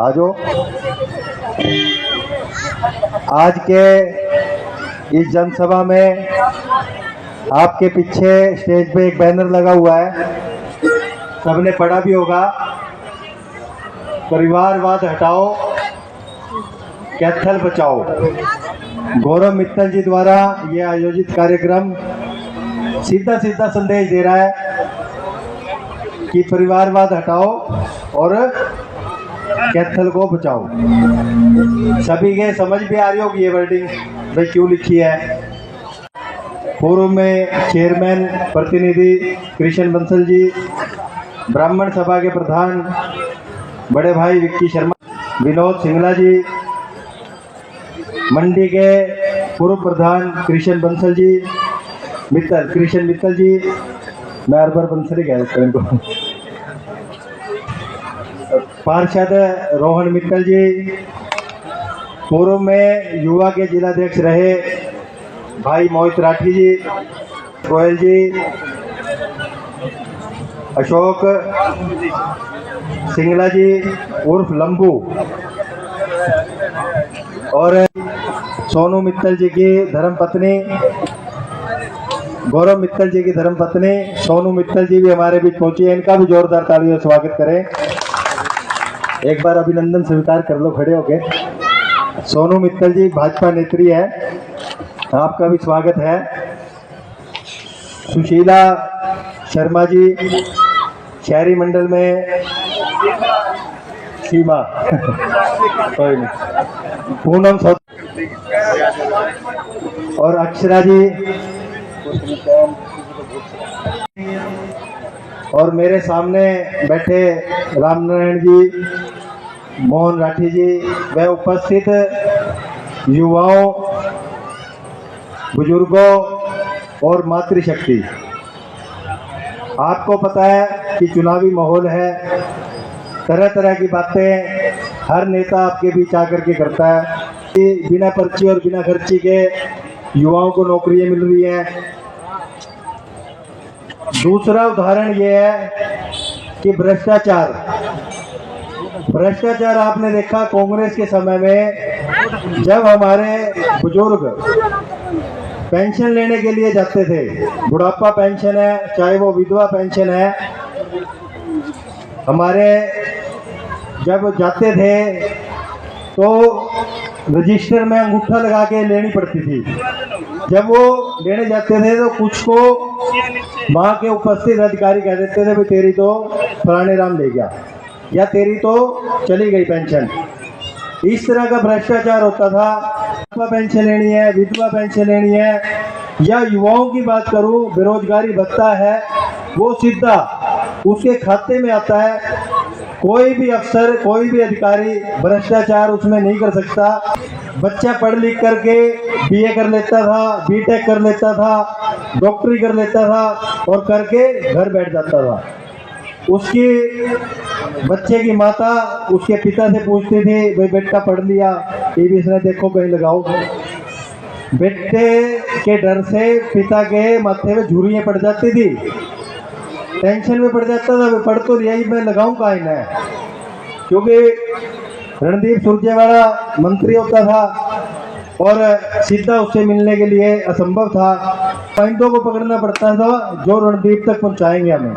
आजो आज के इस जनसभा में आपके पीछे स्टेज पे एक बैनर लगा हुआ है, सबने पढ़ा भी होगा। परिवारवाद हटाओ, कैथल बचाओ। गौरव मित्तल जी द्वारा ये आयोजित कार्यक्रम सीधा सीधा संदेश दे रहा है कि परिवारवाद हटाओ और कैथल को बचाओ। सभी के समझ भी आ रही होगी ये वर्डिंग भाई क्यों लिखी है। फोरम में चेयरमैन प्रतिनिधि कृष्ण बंसल जी, ब्राह्मण सभा के प्रधान बड़े भाई विक्की शर्मा, विनोद सिंगला जी, मंडी के पूर्व प्रधान कृष्ण बंसल जी, कृष्ण मित्तल जी, मैं हर बार बंसल ही कह देता हूं इनको, पार्षद रोहन मित्तल जी, पूर्व में युवा के जिलाध्यक्ष रहे भाई मोहित राठी जी, गोयल जी, अशोक सिंगला जी उर्फ लंबू, और सोनू मित्तल जी की धर्मपत्नी, गौरव मित्तल जी की धर्मपत्नी सोनू मित्तल जी भी हमारे बीच पहुंची है। इनका भी जोरदार तालियों से स्वागत करें। एक बार अभिनंदन स्वीकार कर लो खड़े होके। सोनू मित्तल जी भाजपा नेत्री है, आपका भी स्वागत है। सुशीला शर्मा जी शहरी मंडल में, सीमा कोई नहीं, पूनम और अक्षरा जी, और मेरे सामने बैठे रामनारायण जी, मोहन राठी जी, व उपस्थित युवाओं, बुजुर्गों और मातृशक्ति। आपको पता है कि चुनावी माहौल है, तरह तरह की बातें हर नेता आपके बीच आकर के करता है कि बिना पर्ची और बिना खर्ची के युवाओं को नौकरियां मिल रही हैं। दूसरा उदाहरण ये है कि भ्रष्टाचार आपने देखा कांग्रेस के समय में, जब हमारे बुजुर्ग पेंशन लेने के लिए जाते थे, बुढ़ापा पेंशन है चाहे वो विधवा पेंशन है, हमारे जब जाते थे तो रजिस्टर में अंगूठा लगा के लेनी पड़ती थी। जब वो लेने जाते थे तो कुछ को वहाँ के उपस्थित अधिकारी कह देते थे भाई तेरी तो फलाने राम ले गया, या तेरी तो चली गई पेंशन। इस तरह का भ्रष्टाचार होता था। पेंशन लेनी है, विधवा पेंशन लेनी है, या युवाओं की बात करूं, बेरोजगारी भत्ता है वो सीधा उसके खाते में आता है। कोई भी अफसर, कोई भी अधिकारी भ्रष्टाचार उसमें नहीं कर सकता। बच्चा पढ़ लिख करके बीए कर लेता था, बीटेक कर लेता था, डॉक्टरी कर लेता था और करके घर बैठ जाता था। उसकी बच्चे की माता उसके पिता से पूछती थी भाई बेटा पढ़ लिया, ये भी इसने देखो कहीं लगाओ। बेटे के डर से पिता के माथे में झुर्रियाँ पड़ जाती थी, टेंशन में पड़ जाता था, पढ़ तो लिया ही मैं लगाऊं कहाँ इन्हें, क्योंकि रणदीप सुरजेवाला मंत्री होता था और सीधा उससे मिलने के लिए असंभव था। पॉइंटों को पकड़ना पड़ता था जो रणदीप तक पहुंचाएंगे हमें।